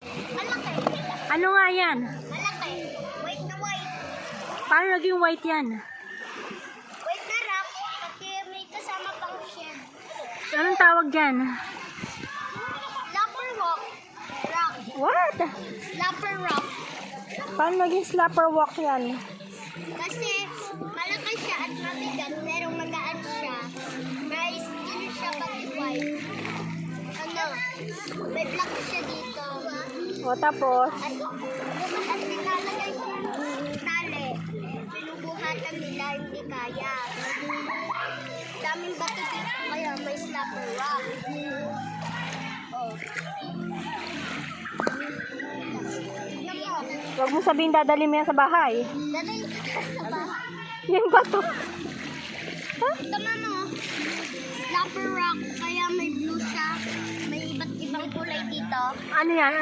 Malaki. Ano nga yan? Malaki. White na white. Paano naging white yan? White na rock. Kasi may kasama pang shell. Anong tawag dyan? Slapper rock. Rock. What? Slapper rock. Paano naging slapper walk yan? Kasi malaki siya at mabigat, pero magaan siya. May skin siya pati white. Ano? May black siya dito. O tapos? At nilalagay ko yung tali. Pinubuhatan nila, hindi kaya. Daming bato dito, kaya may slapper rock. Oh. Huwag mo sabihin dadali mo yan sa bahay. Dadalhin ko sa bahay. Yung bato. Tama mo. Slapper rock, kaya may blue siya. May iba't ibang kulay dito. Ano yan?